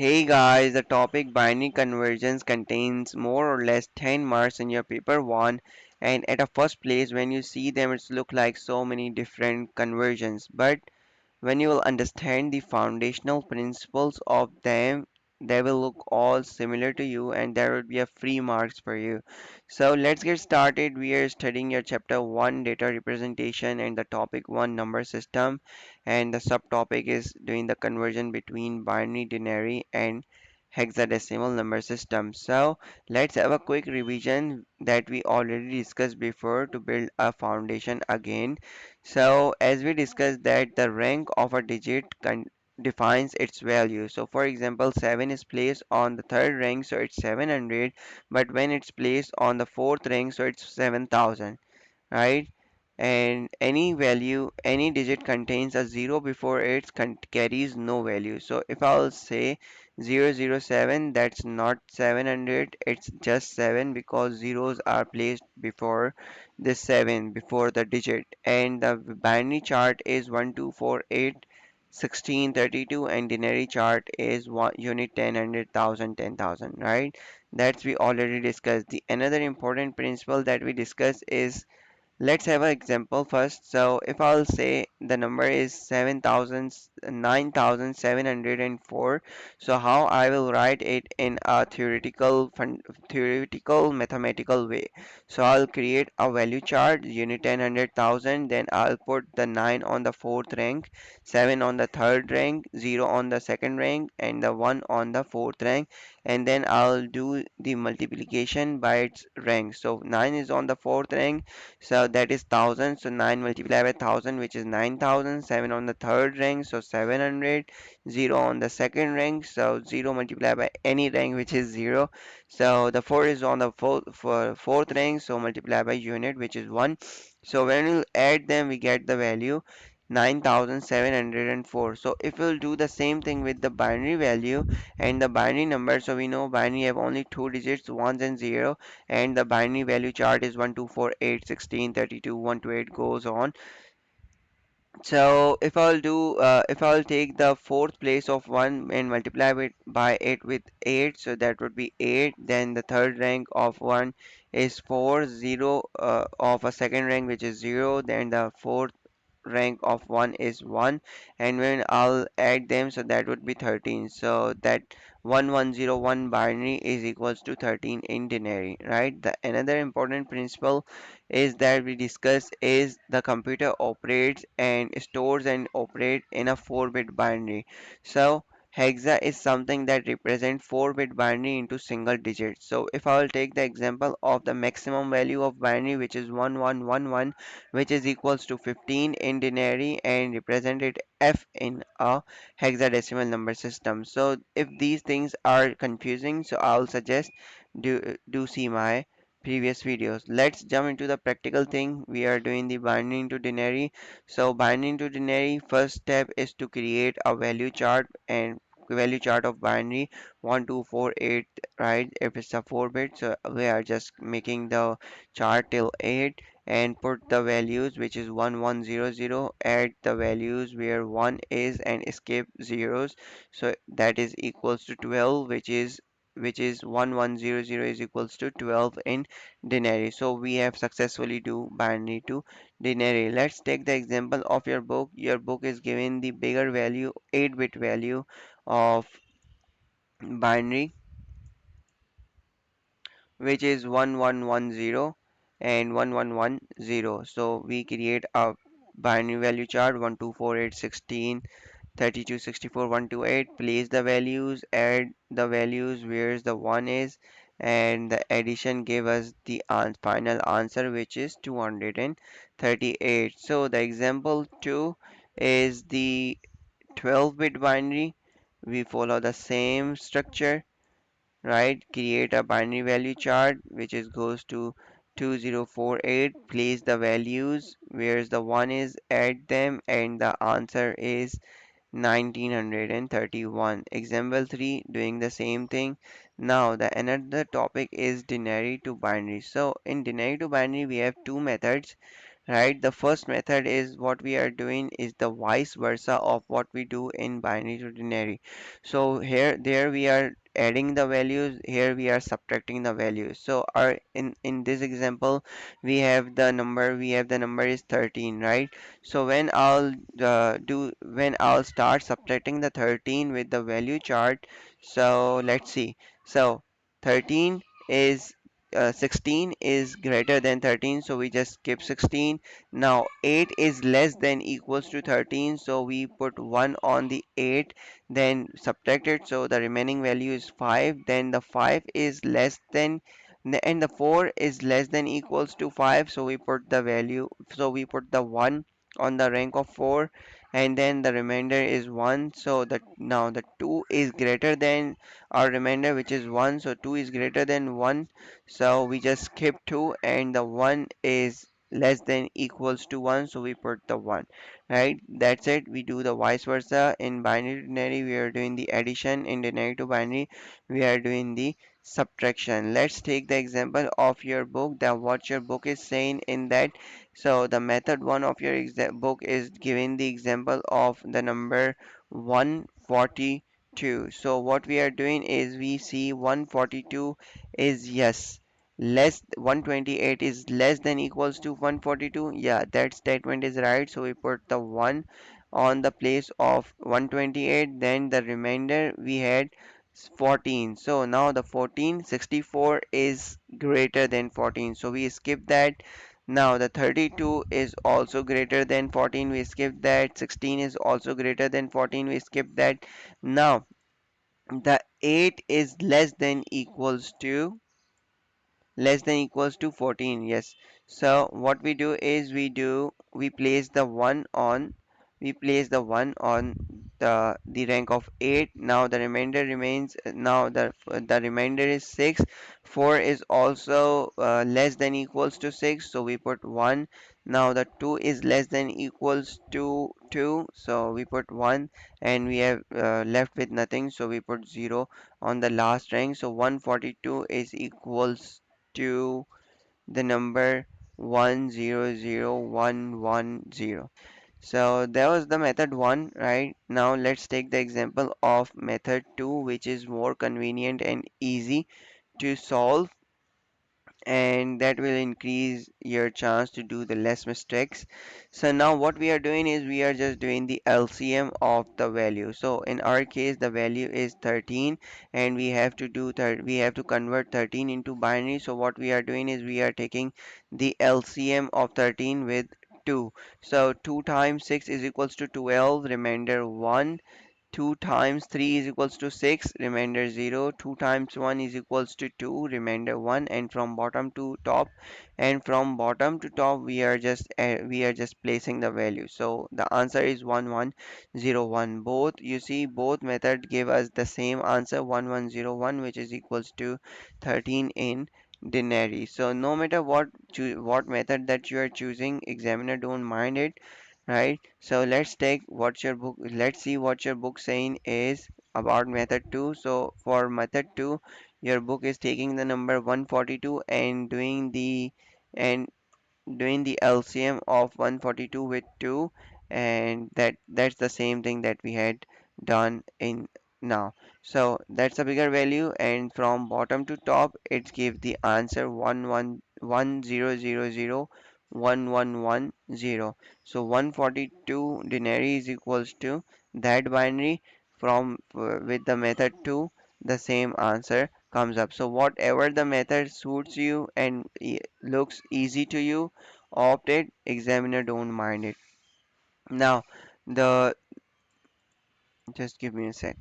Hey guys, the topic binary conversions contains more or less 10 marks in your paper 1, and at a first place when you see them it's look like so many different conversions, but when you will understand the foundational principles of them, they will look all similar to you and there will be a free marks for you. So let's get started. We are studying your chapter 1 data representation and the topic 1 number system, and the subtopic is doing the conversion between binary, denary and hexadecimal number system. So let's have a quick revision that we already discussed before to build a foundation again. So as we discussed that the rank of a digit defines its value. So for example, 7 is placed on the third rank, so it's 700, but when it's placed on the fourth rank, so it's 7,000, right? And any value, any digit contains a zero before it carries no value. So if I'll say 007, that's not 700, it's just 7 because zeros are placed before the 7, before the digit. And the binary chart is 1248 1632, and denary chart is one unit 10 100,000 10,000, right? That's we already discussed. The another important principle that we discussed is, let's have an example first. So if I'll say the number is 9704, so how I will write it in a theoretical mathematical way. So I'll create a value chart, unit 10 100,000, then I'll put the 9 on the fourth rank, 7 on the third rank, 0 on the second rank, and the 1 on the fourth rank, and then I'll do the multiplication by its rank. So 9 is on the fourth rank, so that is 1000. So 9 multiplied by 1000, which is 9000. 7 on the third rank, so 700. 0 on the second rank, so 0 multiplied by any rank, which is 0. So the 4 is on the fourth rank, so multiplied by unit, which is 1. So when we add them, we get the value 9704. So if we'll do the same thing with the binary value and the binary number, so we know binary have only two digits, ones and zero, and the binary value chart is 1248 16 32 128 goes on. So if I'll take the fourth place of 1 and multiply it by it with 8, so that would be 8. Then the third rank of 1 is 4, 0 of a second rank, which is 0. Then the fourth rank of 1 is 1, and when I'll add them, so that would be 13. So that 1101 binary is equals to 13 in denary, right? The another important principle is that we discuss is the computer operates and stores and operate in a 4-bit binary. So hexa is something that represents 4-bit binary into single digits. So if I will take the example of the maximum value of binary, which is 1111, which is equals to 15 in denary, and represented f in a hexadecimal number system. So if these things are confusing, so I'll suggest do see my previous videos. Let's jump into the practical thing. We are doing the binding to denary. So binding to denary, first step is to create a value chart, and value chart of binary 1248, right? If it's a 4-bit, so we are just making the chart till 8 and put the values, which is 1100, add the values where 1 is and escape zeros, so that is equals to 12, which is 1100 is equals to 12 in denary. So we have successfully do binary to denary. Let's take the example of your book. Your book is given the bigger value, 8-bit value of binary, which is 1110 and 1110. So we create a binary value chart, 1248 16 32 64 128. Place the values, add the values where the 1 is, and the addition gave us the final answer, which is 238. So the example 2 is the 12-bit binary. We follow the same structure, right? Create a binary value chart, which is goes to 2048. Place the values where the 1 is, add them, and the answer is 1931. Example 3, doing the same thing. Now the another topic is denary to binary. So in denary to binary we have two methods, right? The first method is what we are doing is the vice versa of what we do in binary to denary. So here there we are adding the values, here we are subtracting the values. So our in this example we have the number is 13, right? So when I'll start subtracting the 13 with the value chart, so let's see. So 13 is 16 is greater than 13, so we just skip 16. Now 8 is less than equals to 13, so we put 1 on the 8, then subtract it, so the remaining value is 5. Then the 5 is less than and the 4 is less than equals to 5, so we put the 1 on the rank of 4, and then the remainder is 1. So that now the 2 is greater than our remainder, which is 1, so 2 is greater than 1, so we just skip 2, and the 1 is less than equals to 1, so we put the 1, right? That's it. We do the vice versa. In binary to binary we are doing the addition, in binary to binary we are doing the subtraction. Let's take the example of your book, that what your book is saying in that. So the method 1 of your book is giving the example of the number 142. So what we are doing is we see 142 is yes, less 128 is less than equals to 142. Yeah, that statement is right, so we put the 1 on the place of 128. Then the remainder we had 14, so now the 14 64 is greater than 14, so we skip that. Now the 32 is also greater than 14, we skip that. 16 is also greater than 14, we skip that. Now the 8 is less than equals to 14, yes. So what we do is we place the 1 on the rank of 8. Now the remainder remains, now the remainder is 6. 4 is also less than equals to 6, so we put 1. Now the 2 is less than equals to 2, so we put 1, and we have left with nothing, so we put 0 on the last rank. So 142 is equals to the number 100110. So that was the method 1, right? Now let's take the example of method 2, which is more convenient and easy to solve, and that will increase your chance to do the less mistakes. So now what we are doing is we are just doing the LCM of the value. So in our case the value is 13, and we have to convert 13 into binary. So what we are doing is we are taking the LCM of 13 with 2. So 2 times 6 is equals to 12, remainder 1. 2 times 3 is equals to 6, remainder 0. 2 times 1 is equals to 2, remainder 1. And from bottom to top we are just placing the value. So the answer is 1101. Both, you see, both method give us the same answer, 1101, which is equals to 13 in denary. So no matter what method that you are choosing, examiner don't mind it, right? So let's see what your book saying is about method 2. So for method 2, your book is taking the number 142 and and doing the LCM of 142 with 2, and that's the same thing that we had done in now. So that's a bigger value, and from bottom to top it gives the answer 1110001110. So 142 denary is equals to that binary. From with the method 2, the same answer comes up. So whatever the method suits you and looks easy to you, opt it, examiner don't mind it. Now the just give me a sec.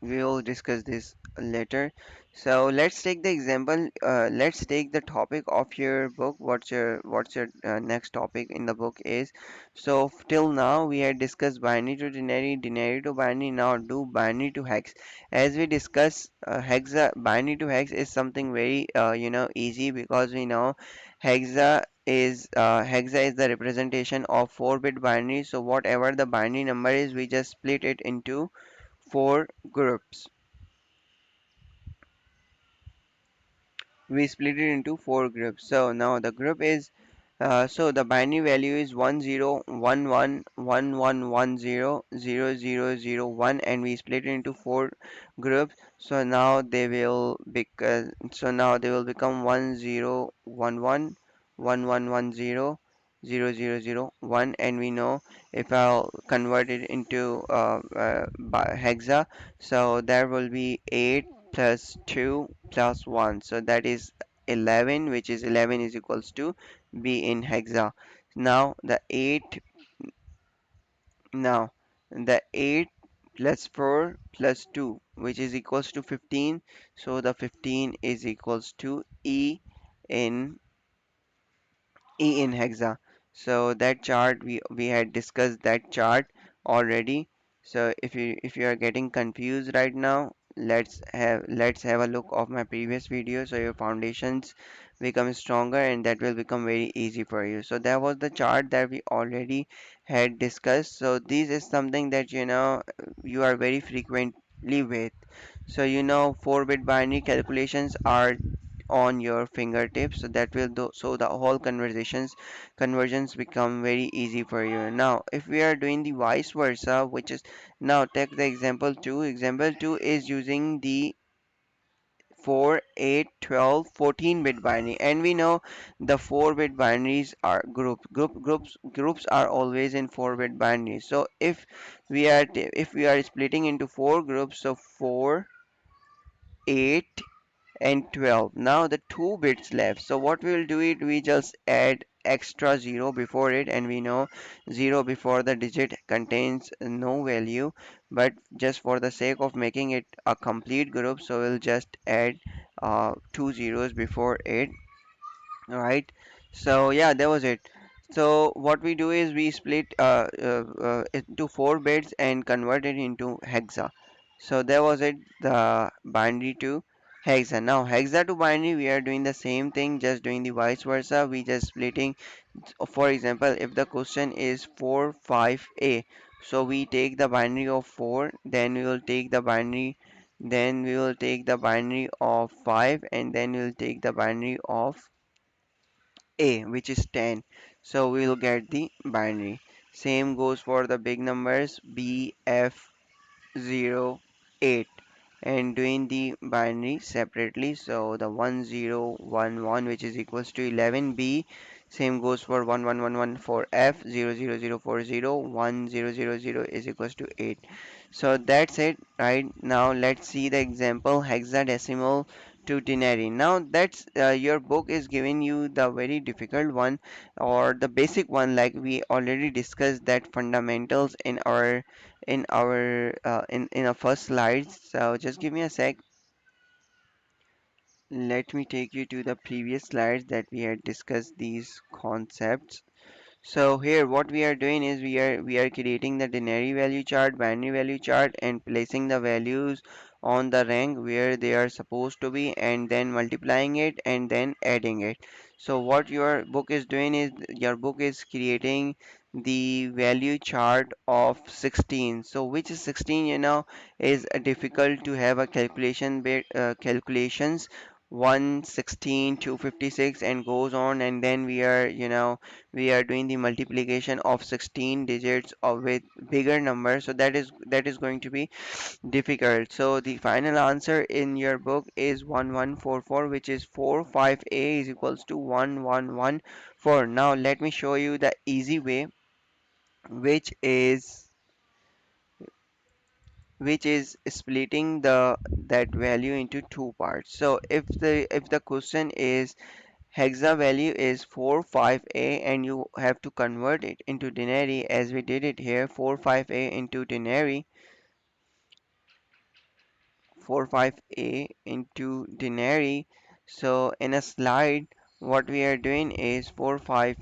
We will discuss this later. So let's take the example. Let's take the topic of your book. What's your next topic in the book is? So till now we had discussed binary to denary, denary to binary. Now do binary to hex. As we discuss, binary to hex is something very easy, because we know hexa is the representation of 4-bit binary. So whatever the binary number is, we just split it into 4 groups. we split it into four groups. So now the group is so the binary value is 101111100001, and we split it into four groups. So now they will become 101111100001, and we know if I'll convert it into hexa, so there will be 8 plus 2 plus 1, so that is 11, which is 11 is equals to be in hexa. Now now the 8 plus 4 plus 2, which is equals to 15. So the 15 is equals to in E in hexa. So that chart we had discussed that chart already. So if you are getting confused right now, let's have a look of my previous video so your foundations become stronger and that will become very easy for you. So that was the chart that we already had discussed. So this is something that you are very frequently with. So 4-bit binary calculations are on your fingertips, so that will do, so the whole conversions become very easy for you. Now if we are doing the vice versa, which is, now take the example 2 is using the 4 8 12 14-bit binary, and we know the 4-bit binaries are groups are always in 4-bit binaries. So if we are splitting into four groups, so 4 8 and 12. Now the two bits left. So what we will do it, we just add extra 0 before it, and we know 0 before the digit contains no value, but just for the sake of making it a complete group, so we'll just add two zeros before it. All right. So yeah, that was it. So what we do is we split into four bits and convert it into hexa. So that was it, the binary to hexa. Now hexa to binary, we are doing the same thing, just doing the vice versa. We just splitting. For example, if the question is 4 5a, so we take the binary of 4, then we will take the binary, of 5, and then we will take the binary of a, which is 10. So we will get the binary. Same goes for the big numbers b, f, 0 8, and doing the binary separately. So the 1011, which is equals to 11b. Same goes for 1111 for f, 00040 1000 is equals to 8. So that's it. Right now let's see the example hexadecimal to denary. Now that's your book is giving you the very difficult one or the basic one, like we already discussed that fundamentals in our first slides. So just give me a sec. Let me take you to the previous slides that we had discussed these concepts. So here what we are doing is we are creating the denary value chart, binary value chart, and placing the values on the rank where they are supposed to be, and then multiplying it and then adding it. So what your book is doing is your book is creating the value chart of 16. So which is 16, is difficult to have a calculations 116 256 and goes on, and then we are doing the multiplication of 16 digits with bigger numbers, so that is going to be difficult. So the final answer in your book is 1144, which is 45a is equals to 1114. Now let me show you the easy way, which is splitting the that value into two parts. So if the question is hexa value is 45a, and you have to convert it into denary as we did it here, 45a into denary, 45a into denary. So in a slide, what we are doing is 45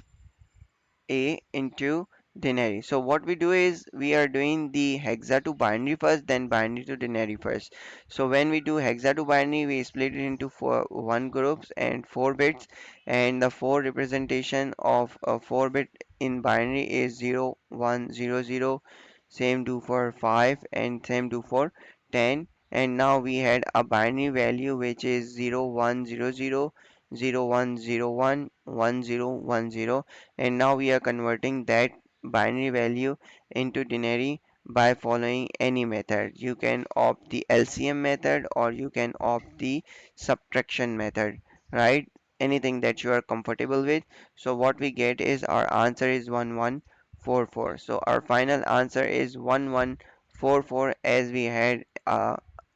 a into denary. So what we do is we are doing the hexa to binary first, then binary to denary first. So when we do hexa to binary, we split it into one groups and four bits, and the four representation of a 4-bit in binary is 0 1 0 0. Same do for 5 and same do for 10, and now we had a binary value which is 0100, 0101, 1010, and now we are converting that binary value into denary by following any method. You can opt the LCM method or you can opt the subtraction method, right? Anything that you are comfortable with. So what we get is our answer is 1144. So our final answer is 1144, as we had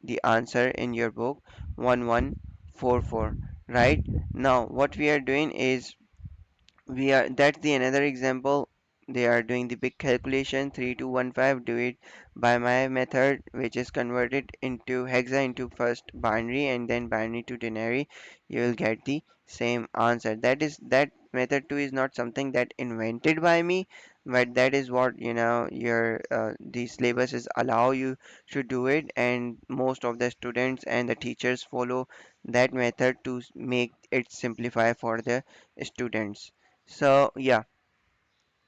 the answer in your book 1144, right? Now what we are doing is we are that's the another example. They are doing the big calculation 3215. Do it by my method, which is converted into hexa into first binary and then binary to denary. You will get the same answer. That method too is not something that invented by me, but that is what your the syllabuses allow you to do it, and most of the students and the teachers follow that method to make it simplify for the students. So yeah,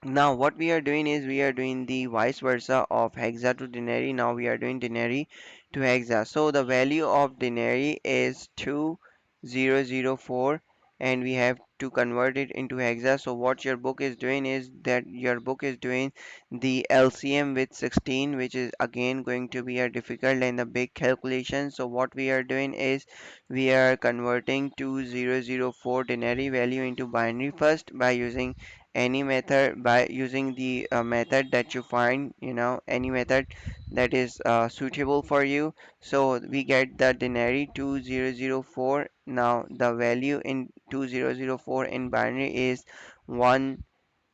now what we are doing is we are doing the vice versa of hexa to denary. Now we are doing denary to hexa. So the value of denary is 2004 and we have to convert it into hexa. So what your book is doing is that your book is doing the LCM with 16, which is again going to be a difficult and a big calculation. So what we are doing is we are converting 2004 denary value into binary first by using any method, by using the method that you find, any method that is suitable for you. So we get the denary 2004. Now the value in 2004 in binary is 1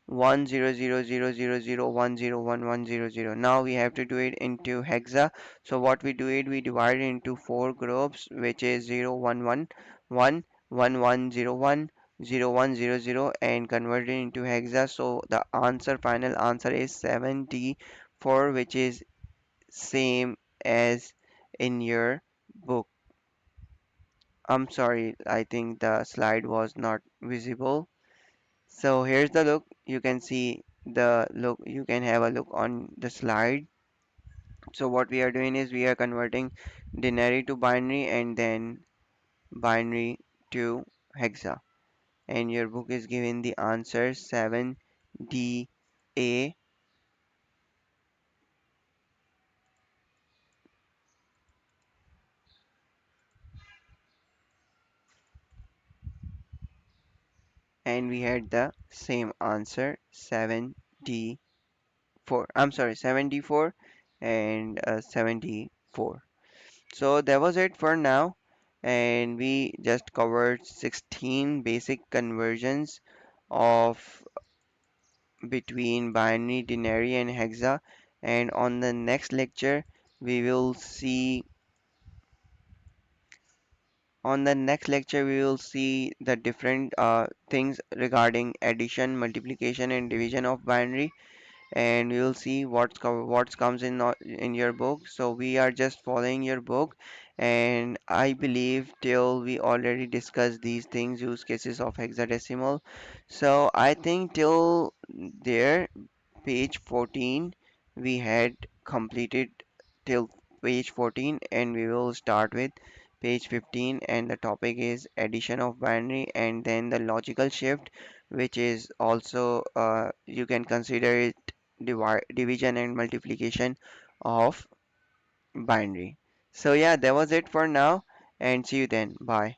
10000010110. Now we have to do it into hexa. So what we do it, we divide it into four groups, which is 0111, 1101, 0100, and convert it into hexa. So the answer, final answer is 74, which is same as in your book. I'm sorry, I think the slide was not visible. So here's the look. You can see the look. You can have a look on the slide. So what we are doing is we are converting denary to binary and then binary to hexa. And your book is giving the answer 7DA, and we had the same answer 7D4. I'm sorry, 74 and 74. So that was it for now, and we just covered 16 basic conversions of between binary, denary, and hexa. And on the next lecture, we will see we will see the different things regarding addition, multiplication, and division of binary, and we will see what's comes in your book. So we are just following your book, and I believe till we already discussed these things, use cases of hexadecimal. So I think till there, page 14, we had completed till page 14, and we will start with page 15, and the topic is addition of binary and then the logical shift, which is also you can consider it division and multiplication of binary. So yeah, that was it for now, and see you then. Bye.